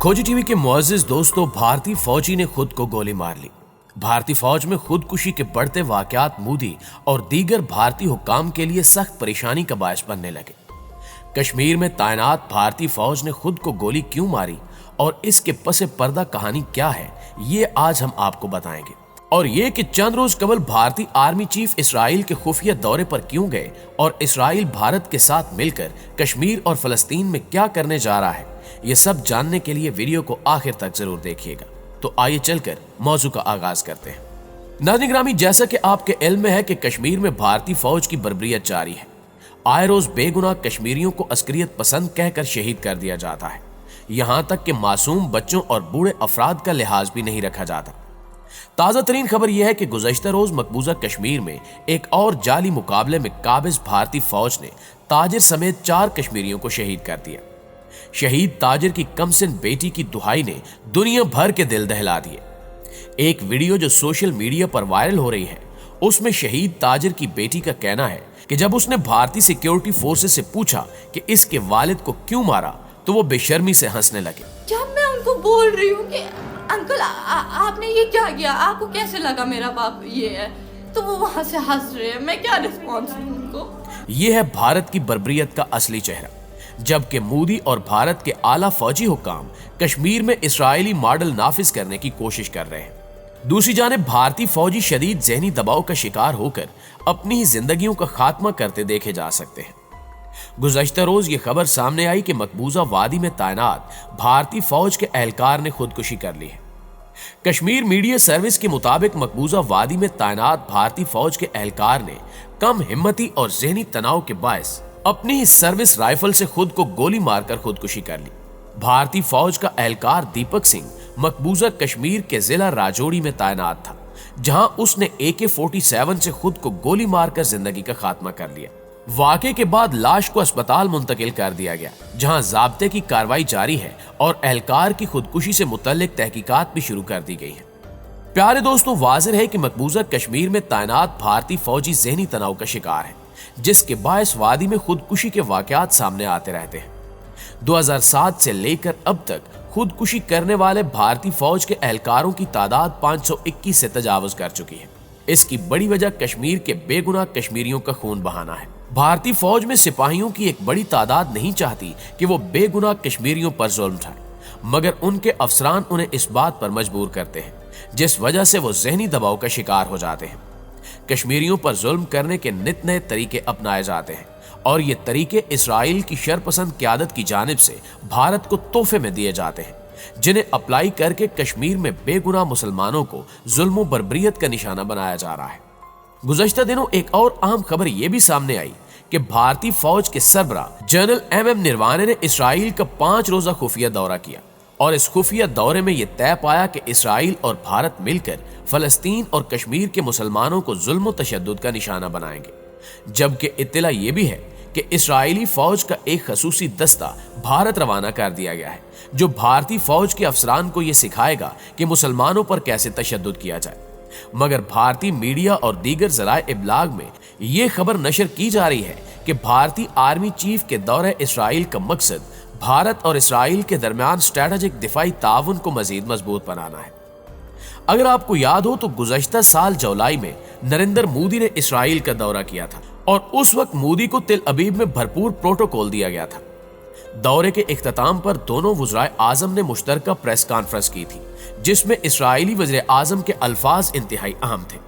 खोजी टीवी के मुअज़्ज़िज़ दोस्तों, भारतीय फौजी ने खुद को गोली मार ली। भारतीय फौज में खुदकुशी के बढ़ते वाकयात मोदी और दीगर भारतीय हुक्काम के लिए सख्त परेशानी का बायस बनने लगे। कश्मीर में तैनात भारतीय फौज ने खुद को गोली क्यों मारी और इसके पसे पर्दा कहानी क्या है, ये आज हम आपको बताएंगे। और ये कि चंद रोज कबल भारतीय आर्मी चीफ इसराइल के खुफिया दौरे पर क्यों गए और इसराइल भारत के साथ मिलकर कश्मीर और फलस्तीन में क्या करने जा रहा है, ये सब जानने के लिए वीडियो को आखिर तक जरूर देखिएगा। तो आइए चलकर मौजू का आगाज करते हैं। नाज़रीन ग्रामी, जैसा कि आपके इल्म में है कि कश्मीर में भारतीय फौज की बर्बरियत जारी है। आए रोज बेगुनाह कश्मीरियों को अस्करियत पसंद कहकर शहीद कर दिया जाता है। यहां तक कि मासूम बच्चों और बूढ़े अफराद का लिहाज भी नहीं रखा जाता। ताजा तरीन खबर यह है कि गुज़श्ता रोज मकबूजा कश्मीर में एक और जाली मुकाबले में काबिज भारतीय फौज ने ताजिर समेत 4 कश्मीरियों को शहीद कर दिया। शहीद ताजिर की कमसिन बेटी की दुहाई ने दुनिया भर के दिल दहला दिए। एक वीडियो जो सोशल मीडिया पर वायरल हो रही है, उसमें शहीद ताजिर की बेटी का कहना है कि जब उसने भारतीय सिक्योरिटी फोर्सेस से पूछा कि इसके वालिद को क्यों मारा, तो वो बेशर्मी से हंसने लगे। जब मैं उनको बोल रही हूँ कि अंकल आपने ये क्या किया, आपको कैसे लगा मेरा बाप ये है, तो वो वहां से हंस रहे हैं। मैं क्या रिस्पॉन्स दूं उनको? ये है भारत की बर्बरियत का असली चेहरा। जबकि मोदी और भारत के आला फौजी हुक्काम कश्मीर में इस्राएली मॉडल नाफिज करने की कोशिश कर रहे हैं। दूसरी जानिब भारतीय फौजी शदीद ज़हनी दबाव का शिकार होकर अपनी ही जिंदगियों का खात्मा करते देखे जा सकते हैं। गुज़श्ता रोज ये खबर सामने आई कि मकबूजा वादी में तैनात भारतीय फौज के एहलकार ने खुदकुशी कर ली है। कश्मीर मीडिया सर्विस के मुताबिक मकबूजा वादी में तैनात भारतीय फौज के एहलकार ने कम हिम्मती और ज़हनी तनाव के बायस अपनी ही सर्विस राइफल से खुद को गोली मारकर खुदकुशी कर ली। भारतीय फौज का एहलकार दीपक सिंह मकबूजा कश्मीर के जिला राजौरी में तैनात था, जहां उसने AK-47 से खुद को गोली मारकर जिंदगी का खात्मा कर लिया। वाक़े के बाद लाश को अस्पताल मुंतकिल कर दिया गया, जहां ज़ाब्ते की कार्रवाई जारी है और एहलकार की खुदकुशी से मुतल्लिक तहकीकात भी शुरू कर दी गई है। प्यारे दोस्तों, वाज़िह है कि मकबूजा कश्मीर में तैनात भारतीय फौजी ज़हनी तनाव का शिकार है, जिसके बायस वादी में खुदकुशी के वाकयात सामने आते रहते हैं। 2007 से लेकर अब तक खुदकुशी करने वाले भारतीय फौज के एहलकारों की तादाद 521 से तजावुज कर चुकी है। इसकी बड़ी वजह कश्मीर के बेगुनाह कश्मीरियों का खून बहाना है। भारतीय फौज में सिपाहियों की एक बड़ी तादाद नहीं चाहती कि वो बेगुनाह कश्मीरियों पर जुल्म उठाए, मगर उनके अफसरान उन्हें इस बात पर मजबूर करते हैं, जिस वजह से वो ज़हनी दबाव का शिकार हो जाते हैं। कश्मीरियों पर जुल्म करने के नित नए तरीके अपनाए जाते हैं और ये तरीके इसराइल की शरपसंद क़यादत की जानिब से भारत को तोहफे में दिए जाते हैं, जिन्हें अप्लाई करके कश्मीर में बेगुनाह मुसलमानों को जुल्म बर्बरियत का निशाना बनाया जा रहा है। गुज़श्ता दिनों एक और अहम खबर यह भी सामने आई कि भारतीय फौज के सरबरा जनरल MM निरवाने ने इसराइल का 5 रोजा खुफिया दौरा किया और इस खुफिया दौरे में यह तय पाया कि इसराइल और भारत मिलकर फलस्तीन और कश्मीर के मुसलमानों को जुल्म और तशद्दुद का निशाना बनाएंगे। जबकि इत्तला यह भी है कि इसराइली फौज का एक खसूसी दस्ता भारत रवाना कर दिया गया है, जो भारतीय फौज के अफसरान को यह सिखाएगा कि मुसलमानों पर कैसे तशद्दुद किया जाए। मगर भारतीय मीडिया और दीगर ज़राए इब्लाग में यह खबर नशर की जा रही है कि भारतीय आर्मी चीफ के दौरे इसराइल का मकसद भारत और इसराइल के दरमियान स्ट्रेटेजिक दिफाई ताउन को मजीद मजबूत बनाना है। अगर आपको याद हो तो गुज़श्ता साल जुलाई में नरेंद्र मोदी ने इसराइल का दौरा किया था और उस वक्त मोदी को तिल अबीब में भरपूर प्रोटोकॉल दिया गया था। दौरे के इख्तिताम पर दोनों वज़राए आज़म ने मुश्तरका प्रेस कॉन्फ्रेंस की थी, जिसमें इसराइली वज़ीर आज़म के अल्फाज इंतहाई अहम थे।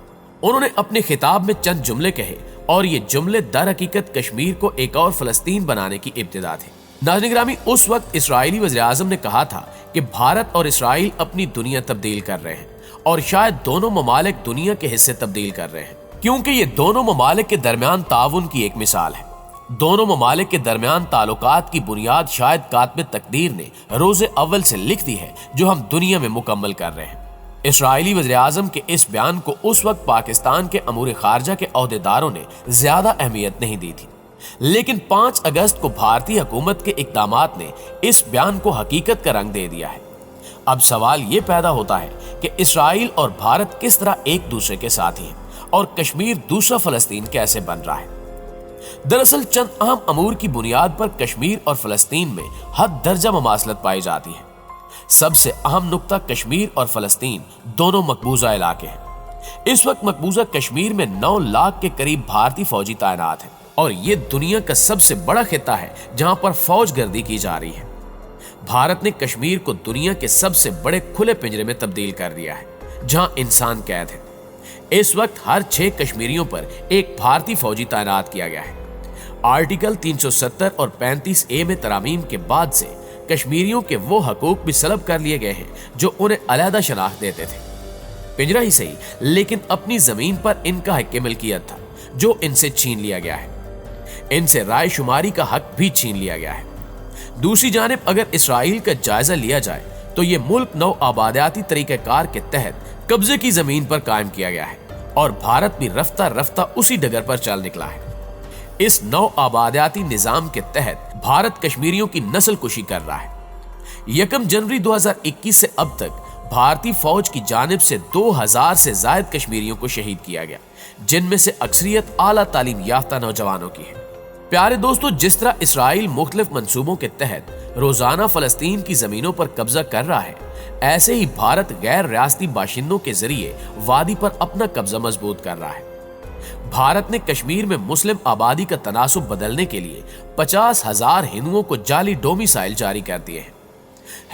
उन्होंने अपने खिताब में चंद जुमले कहे और ये जुमले दर हकीकत कश्मीर को एक और फलस्तीन बनाने की इब्तिदा थे। नाज़रीन ग्रामी, उस वक्त इसराइली वज़ीर आज़म ने कहा था कि भारत और इसराइल अपनी दुनिया तब्दील कर रहे हैं और शायद दोनों ममालिक दुनिया के हिस्से तब्दील कर रहे हैं, क्योंकि ये दोनों ममालिक के दरमियान ताउन की एक मिसाल है। दोनों ममालिक के दरमियान ताल्लुकात की बुनियाद शायद कातिब तकदीर ने रोज़े अव्वल से लिख दी है, जो हम दुनिया में मुकम्मल कर रहे हैं। इसराइली वज़ीर आज़म के इस बयान को उस वक्त पाकिस्तान के अमूर खारजा के अहदेदारों ने ज्यादा अहमियत नहीं दी थी, लेकिन 5 अगस्त को भारतीय हुकूमत के इक़दामात ने इस बयान को हकीकत का रंग दे दिया है। अब सवाल ये पैदा होता है कि इसराइल और भारत किस तरह एक दूसरे के साथी हैं और कश्मीर दूसरा फलस्तीन कैसे बन रहा है। दरअसल चंद अहम अमूर की बुनियाद पर कश्मीर और फलस्तीन में हद दर्जा ममासलत पाई जाती है। سب سے اہم نقطہ کشمیر اور فلسطین دونوں مقبوضہ علاقے ہیں۔ اس وقت مقبوضہ کشمیر میں 9 لاکھ کے قریب بھارتی فوجی تعینات ہیں اور یہ دنیا کا سب سے بڑا خطہ ہے جہاں پر فوج گردی کی جا رہی ہے۔ بھارت نے کشمیر کو دنیا کے سب سے بڑے کھلے پنجرے میں تبدیل کر دیا ہے جہاں انسان قید ہے۔ اس وقت ہر 6 کشمیریوں پر ایک بھارتی فوجی تعینات کیا گیا ہے۔ آرٹیکل 370 اور 35A میں ترامیم کے بعد سے کشمیریوں کے وہ حقوق بھی سلب کر لیے گئے ہیں جو انہیں علیحدہ شناخت دیتے تھے۔ پنجرہ ہی صحیح، لیکن اپنی زمین پر ان کا حق ملکیت تھا جو ان سے چھین لیا گیا ہے۔ ان سے رائے شماری کا حق بھی چھین لیا گیا ہے۔ دوسری جانب اگر اسرائیل کا جائزہ لیا جائے تو یہ ملک نو آبادیاتی طریقہ کار کے تحت قبضے کی زمین پر قائم کیا گیا ہے اور بھارت بھی رفتہ رفتہ اسی ڈگر پر چل نکلا ہے۔ اس نو آبادیاتی نظام کے تحت بھارت کشمیریوں کی نسل کشی کر رہا ہے۔ 1 جنوری 2021 سے اب تک بھارتی فوج کی جانب سے 2000 سے زائد کشمیریوں کو شہید کیا گیا، جن میں سے اکثریت اعلیٰ تعلیم یافتہ نوجوانوں کی ہے۔ پیارے دوستو، جس طرح اسرائیل مختلف منصوبوں کے تحت روزانہ فلسطین کی زمینوں پر قبضہ کر رہا ہے، ایسے ہی بھارت غیر ریاستی باشندوں کے ذریعے وادی پر اپنا قبضہ مضبوط کر رہا ہے۔ بھارت نے کشمیر میں مسلم آبادی کا تناسب بدلنے کے لیے 50,000 ہندوؤں کو جعلی ڈومیسائل جاری کر دیے ہیں۔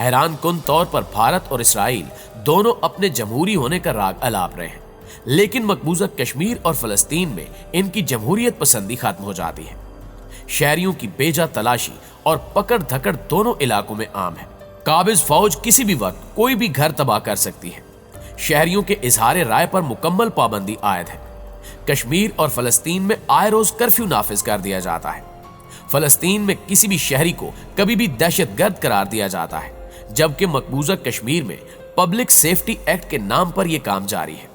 حیران کن طور پر بھارت اور اسرائیل دونوں اپنے جمہوری ہونے کا راگ الاپ رہے ہیں، لیکن مقبوضہ کشمیر اور فلسطین میں ان کی جمہوریت پسندی ختم ہو جاتی ہے۔ شہریوں کی بیجا تلاشی اور پکڑ دھکڑ دونوں علاقوں میں عام ہے۔ قابض فوج کسی بھی وقت کوئی بھی گھر تباہ کر سکتی ہے۔ شہریوں کے اظہار رائے پر مکمل پابندی عائد ہے۔ کشمیر اور فلسطین میں آئے روز کرفیو نافذ کر دیا جاتا ہے۔ فلسطین میں کسی بھی شہری کو کبھی بھی دہشت گرد قرار دیا جاتا ہے، جبکہ مقبوضہ کشمیر میں پبلک سیفٹی ایکٹ کے نام پر یہ کام جاری ہے۔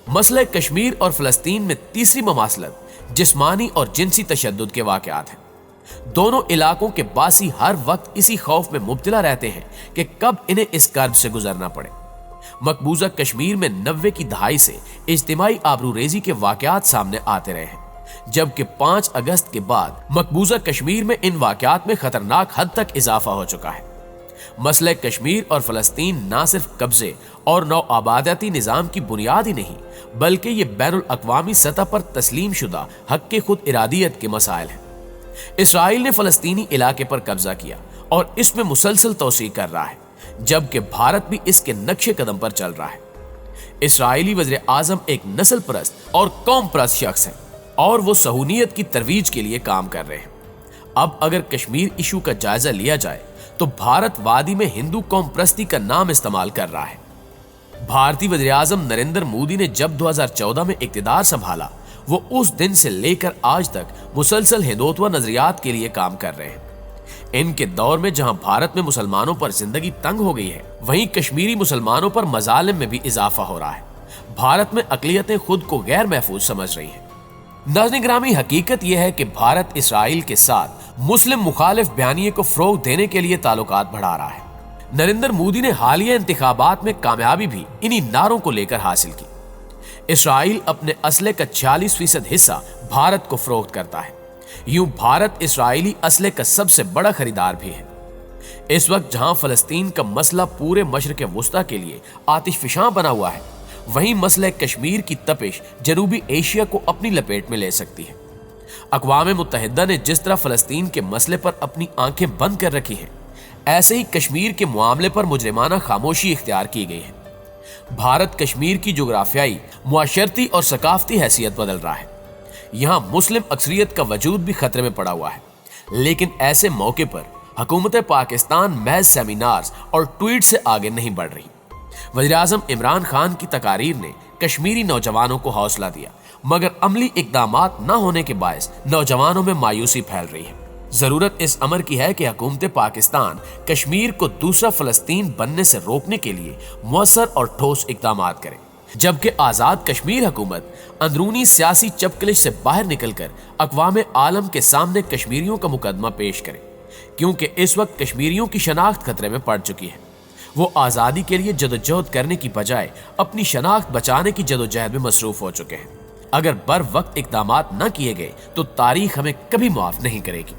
مسئلہ کشمیر اور فلسطین میں تیسری مماثلت جسمانی اور جنسی تشدد کے واقعات ہیں۔ دونوں علاقوں کے باسی ہر وقت اسی خوف میں مبتلا رہتے ہیں کہ کب انہیں اس کرب سے گزرنا پڑے۔ مقبوضہ کشمیر میں 90 کی دہائی سے اجتماعی آبروریزی کے واقعات سامنے آتے رہے ہیں، جبکہ 5 اگست کے بعد مقبوضہ کشمیر میں ان واقعات میں خطرناک حد تک اضافہ ہو چکا ہے۔ مسئلہ کشمیر اور فلسطین نہ صرف قبضے اور نو آبادیاتی نظام کی بنیاد ہی نہیں، بلکہ یہ بین الاقوامی سطح پر تسلیم شدہ حق کی خود ارادیت کے مسائل ہیں۔ اسرائیل نے فلسطینی علاقے پر قبضہ کیا اور اس میں مسلسل توسیع کر رہا ہے، جبکہ بھارت بھی اس کے نقش قدم پر چل رہا ہے۔ اسرائیلی وزیر اعظم ایک نسل پرست اور قوم پرست شخص ہیں اور وہ صہیونیت کی ترویج کے لیے کام کر رہے ہیں۔ اب اگر کشمیر ایشو کا جائزہ لیا جائے تو بھارت وادی میں ہندو قوم پرستی کا نام استعمال کر رہا ہے۔ بھارتی وزیر اعظم نریندر مودی نے جب 2014 میں اقتدار سنبھالا، وہ اس دن سے لے کر آج تک مسلسل ہندوتوا نظریات کے لیے کام کر رہے ہیں۔ ان کے دور میں جہاں بھارت میں مسلمانوں پر زندگی تنگ ہو گئی ہے، وہیں کشمیری مسلمانوں پر مظالم میں بھی اضافہ ہو رہا ہے۔ بھارت میں اقلیتیں خود کو غیر محفوظ سمجھ رہی ہیں۔ ناظرین گرامی، حقیقت یہ ہے کہ بھارت اسرائیل کے ساتھ مسلم مخالف بیانیے کو فروغ دینے کے لیے تعلقات بڑھا رہا ہے۔ نریندر مودی نے حالیہ انتخابات میں کامیابی بھی انہی نعروں کو لے کر حاصل کی۔ اسرائیل اپنے اسلحے کا 46% حصہ بھارت کو فروخت کرتا ہے۔ یوں بھارت اسرائیلی اسلحے کا سب سے بڑا خریدار بھی ہے۔ اس وقت جہاں فلسطین کا مسئلہ پورے مشرق وسطیٰ کے لیے آتش فشاں بنا ہوا ہے، وہیں مسئلہ کشمیر کی تپش جنوبی ایشیا کو اپنی لپیٹ میں لے سکتی ہے۔ اقوام متحدہ نے جس طرح فلسطین کے مسئلے پر اپنی آنکھیں بند کر رکھی ہیں، ایسے ہی کشمیر کے معاملے پر مجرمانہ خاموشی اختیار کی گئی ہے۔ بھارت کشمیر کی جغرافیائی، معاشرتی اور ثقافتی حیثیت بدل رہا ہے۔ یہاں مسلم اکثریت کا وجود بھی خطرے میں پڑا ہوا ہے، لیکن ایسے موقع پر حکومت پاکستان محض سیمینارز اور ٹویٹ سے آگے نہیں بڑھ رہی۔ وزیر اعظم عمران خان کی تقاریر نے کشمیری نوجوانوں کو حوصلہ دیا، مگر عملی اقدامات نہ ہونے کے باعث نوجوانوں میں مایوسی پھیل رہی ہے۔ ضرورت اس امر کی ہے کہ حکومت پاکستان کشمیر کو دوسرا فلسطین بننے سے روکنے کے لیے مؤثر اور ٹھوس اقدامات کرے، جبکہ آزاد کشمیر حکومت اندرونی سیاسی چپکلش سے باہر نکل کر اقوام عالم کے سامنے کشمیریوں کا مقدمہ پیش کرے، کیونکہ اس وقت کشمیریوں کی شناخت خطرے میں پڑ چکی ہے۔ وہ آزادی کے لیے جدوجہد کرنے کی بجائے اپنی شناخت بچانے کی جدوجہد میں مصروف ہو چکے ہیں۔ اگر بر وقت اقدامات نہ کیے گئے تو تاریخ ہمیں کبھی معاف نہیں کرے گی۔